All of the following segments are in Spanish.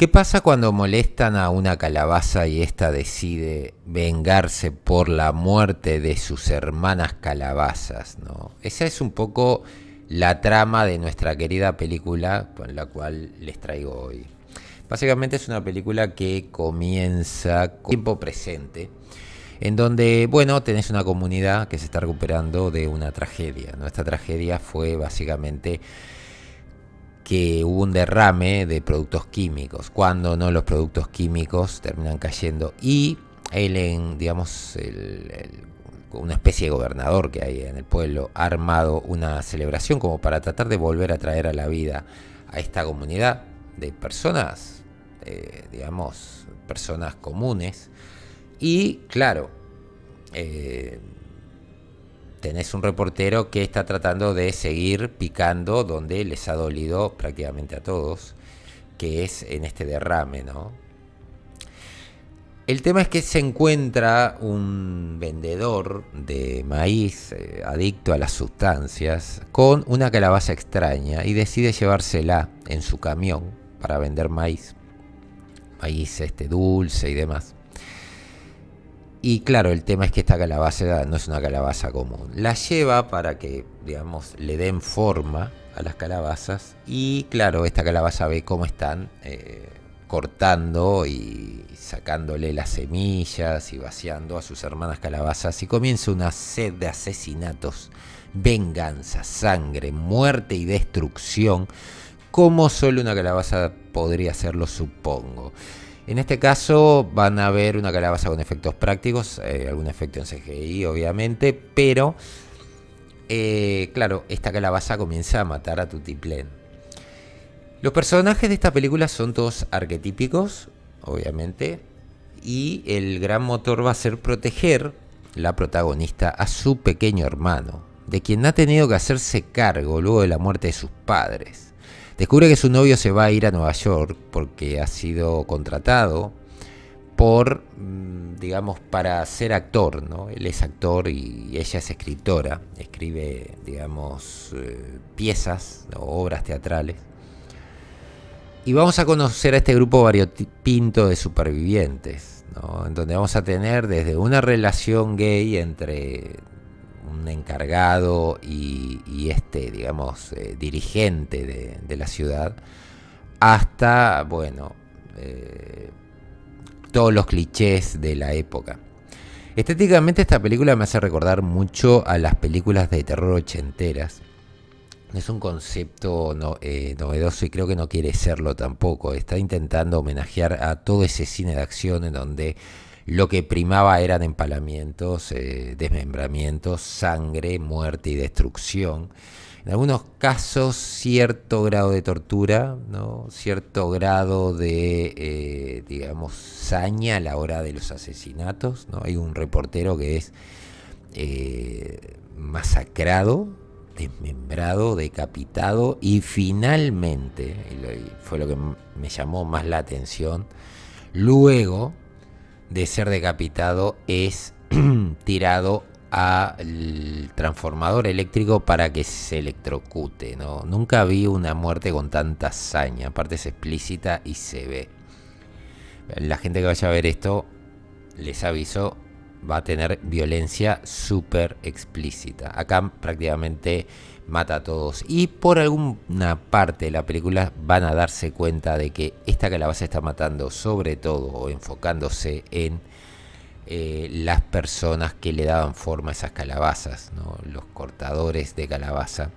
¿Qué pasa cuando molestan a una calabaza y ésta decide vengarse por la muerte de sus hermanas calabazas, ¿no? Esa es un poco la trama de nuestra querida película con la cual les traigo hoy. Básicamente es una película que comienza con tiempo presente, en donde, bueno, tenés una comunidad que se está recuperando de una tragedia, ¿no? Esta tragedia fue básicamente que hubo un derrame de productos químicos, cuando no los productos químicos terminan cayendo y digamos, una especie de gobernador que hay en el pueblo ha armado una celebración como para tratar de volver a traer a la vida a esta comunidad de personas, digamos, personas comunes. Y claro, eh, tenés un reportero que está tratando de seguir picando donde les ha dolido prácticamente a todos, que es en este derrame, ¿no? El tema es que se encuentra un vendedor de maíz adicto a las sustancias con una calabaza extraña y decide llevársela en su camión para vender maíz, maíz dulce y demás. Y claro, el tema es que esta calabaza no es una calabaza común. La lleva para que, digamos, le den forma a las calabazas. Y claro, esta calabaza ve cómo están cortando y sacándole las semillas y vaciando a sus hermanas calabazas. Y comienza una sed de asesinatos, venganza, sangre, muerte y destrucción. Como solo una calabaza podría hacerlo, supongo. En este caso van a ver una calabaza con efectos prácticos, algún efecto en CGI obviamente, pero claro, esta calabaza comienza a matar a tutiplén. Los personajes de esta película son todos arquetípicos, obviamente, y el gran motor va a ser proteger la protagonista a su pequeño hermano, de quien ha tenido que hacerse cargo luego de la muerte de sus padres. Descubre que su novio se va a ir a Nueva York porque ha sido contratado por, digamos, para ser actor, ¿no? Él es actor y ella es escritora, escribe, digamos, piezas o obras teatrales. Y vamos a conocer a este grupo variopinto de supervivientes, ¿no? En donde vamos a tener desde una relación gay entre un encargado y digamos, dirigente de la ciudad, hasta, bueno, todos los clichés de la época. Estéticamente esta película me hace recordar mucho a las películas de terror ochenteras. Es un concepto novedoso y creo que no quiere serlo tampoco. Está intentando homenajear a todo ese cine de acción en donde lo que primaba eran empalamientos, desmembramientos, sangre, muerte y destrucción. En algunos casos cierto grado de tortura, ¿no? Cierto grado de, digamos, saña a la hora de los asesinatos, ¿no? Hay un reportero que es masacrado, desmembrado, decapitado y finalmente, fue lo que me llamó más la atención, luego de ser decapitado es tirado al transformador eléctrico para que se electrocute, ¿no? Nunca vi una muerte con tanta hazaña, aparte es explícita y se ve. La gente que vaya a ver esto, les aviso, va a tener violencia súper explícita. Acá prácticamente mata a todos. Y por alguna parte de la película van a darse cuenta de que esta calabaza está matando sobre todo o enfocándose en las personas que le daban forma a esas calabazas, ¿no? Los cortadores de calabaza.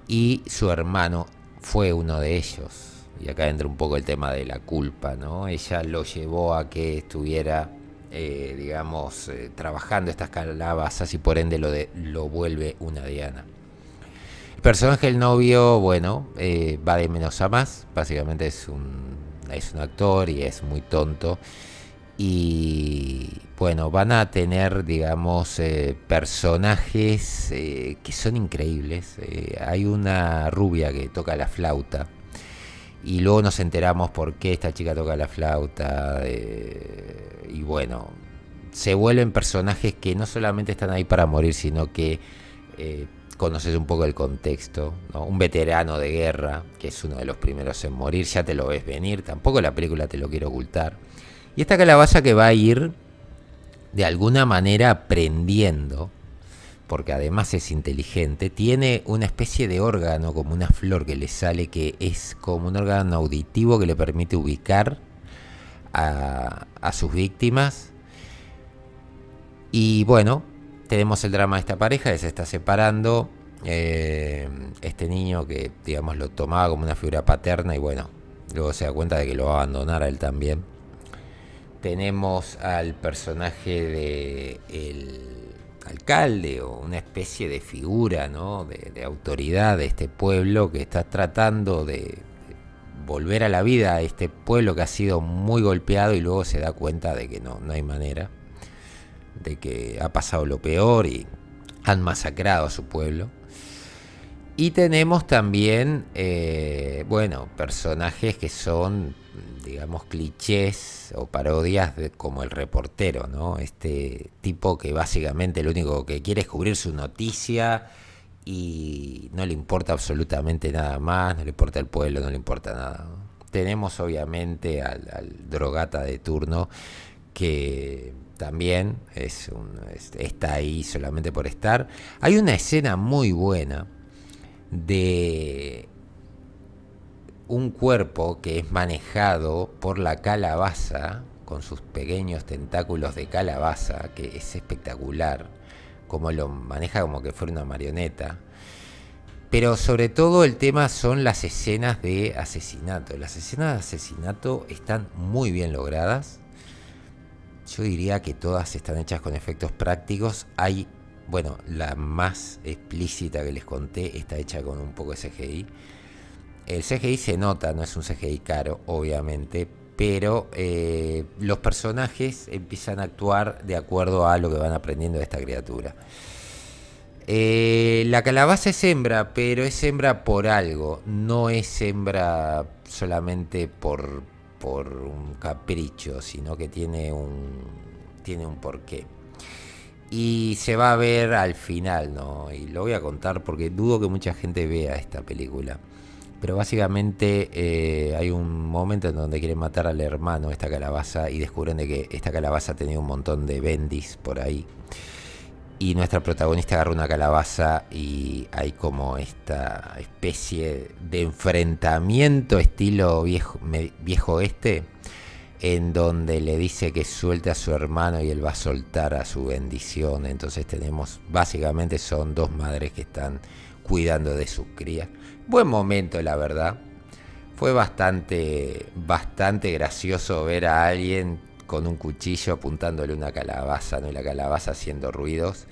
Y su hermano fue uno de ellos. Y acá entra un poco el tema de la culpa, ¿no? Ella lo llevó a que estuviera, digamos, trabajando estas calabazas y por ende lo vuelve una diana. El personaje del novio, bueno, va de menos a más. Básicamente es un actor y es muy tonto. Y bueno, van a tener, digamos, personajes que son increíbles. Hay una rubia que toca la flauta. Y luego nos enteramos por qué esta chica toca la flauta. Y bueno, se vuelven personajes que no solamente están ahí para morir, sino que conoces un poco el contexto, ¿no? Un veterano de guerra, que es uno de los primeros en morir, ya te lo ves venir, tampoco la película te lo quiere ocultar. Y esta calabaza que va a ir de alguna manera aprendiendo, porque además es inteligente, tiene una especie de órgano, como una flor que le sale, que es como un órgano auditivo que le permite ubicar a sus víctimas. Y bueno, tenemos el drama de esta pareja que se está separando. Este niño que, digamos, lo tomaba como una figura paterna y bueno, luego se da cuenta de que lo va a abandonar a él también. Tenemos al personaje de el alcalde o una especie de figura, ¿no? de autoridad de este pueblo que está tratando de volver a la vida a este pueblo que ha sido muy golpeado y luego se da cuenta de que no hay manera, de que ha pasado lo peor y han masacrado a su pueblo. Y tenemos también, personajes que son, digamos, clichés o parodias como el reportero, ¿no? Este tipo que básicamente lo único que quiere es cubrir su noticia y no le importa absolutamente nada más, no le importa el pueblo, no le importa nada, ¿no? Tenemos obviamente al drogata de turno que también está ahí solamente por estar. Hay una escena muy buena de un cuerpo que es manejado por la calabaza con sus pequeños tentáculos de calabaza, que es espectacular, como lo maneja como que fuera una marioneta. Pero sobre todo el tema son las escenas de asesinato. Las escenas de asesinato están muy bien logradas. Yo diría que todas están hechas con efectos prácticos. Hay, la más explícita que les conté está hecha con un poco de CGI. El CGI se nota, no es un CGI caro, obviamente, pero los personajes empiezan a actuar de acuerdo a lo que van aprendiendo de esta criatura. La calabaza es hembra, pero es hembra por algo, no es hembra solamente por un capricho, sino que tiene un porqué. Y se va a ver al final, ¿no? Y lo voy a contar porque dudo que mucha gente vea esta película. Pero básicamente hay un momento en donde quieren matar al hermano de esta calabaza y descubren de que esta calabaza tenía un montón de bendis por ahí. Y nuestra protagonista agarra una calabaza y hay como esta especie de enfrentamiento estilo viejo oeste, en donde le dice que suelte a su hermano y él va a soltar a su bendición. Entonces básicamente son dos madres que están cuidando de sus crías. Buen momento, la verdad. Fue bastante gracioso ver a alguien con un cuchillo apuntándole una calabaza, ¿no? Y la calabaza haciendo ruidos.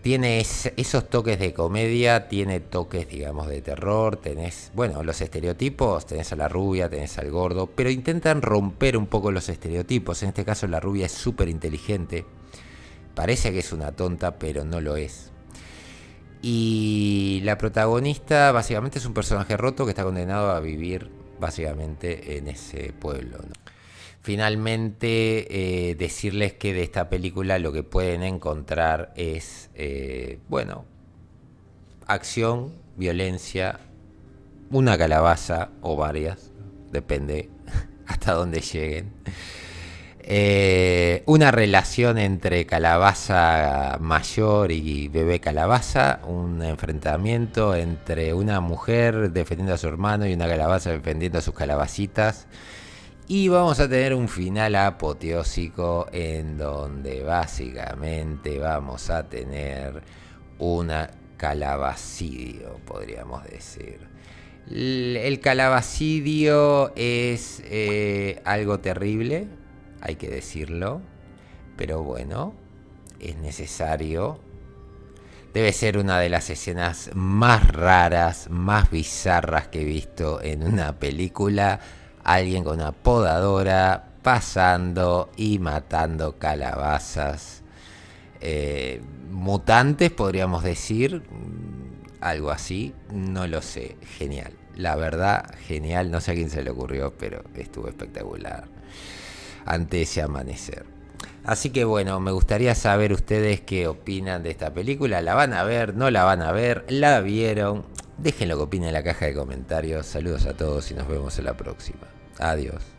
Tiene esos toques de comedia, tiene toques, digamos, de terror. Tenés, los estereotipos, tenés a la rubia, tenés al gordo, pero intentan romper un poco los estereotipos. En este caso la rubia es súper inteligente. Parece que es una tonta, pero no lo es. Y la protagonista básicamente es un personaje roto que está condenado a vivir básicamente en ese pueblo, ¿no? Finalmente, decirles que de esta película lo que pueden encontrar es, acción, violencia, una calabaza o varias, depende hasta dónde lleguen. Una relación entre calabaza mayor y bebé calabaza, un enfrentamiento entre una mujer defendiendo a su hermano y una calabaza defendiendo a sus calabacitas. Y vamos a tener un final apoteósico en donde básicamente vamos a tener una calabacidio, podríamos decir. El calabacidio es algo terrible, hay que decirlo, pero bueno, es necesario. Debe ser una de las escenas más raras, más bizarras que he visto en una película. Alguien con una podadora pasando y matando calabazas. Mutantes, podríamos decir. Algo así. No lo sé. Genial. La verdad, genial. No sé a quién se le ocurrió, pero estuvo espectacular. Ante ese amanecer. Así que bueno, me gustaría saber ustedes qué opinan de esta película. ¿La van a ver? ¿No la van a ver? ¿La vieron? Dejen lo que opinen en la caja de comentarios. Saludos a todos y nos vemos en la próxima. Adiós.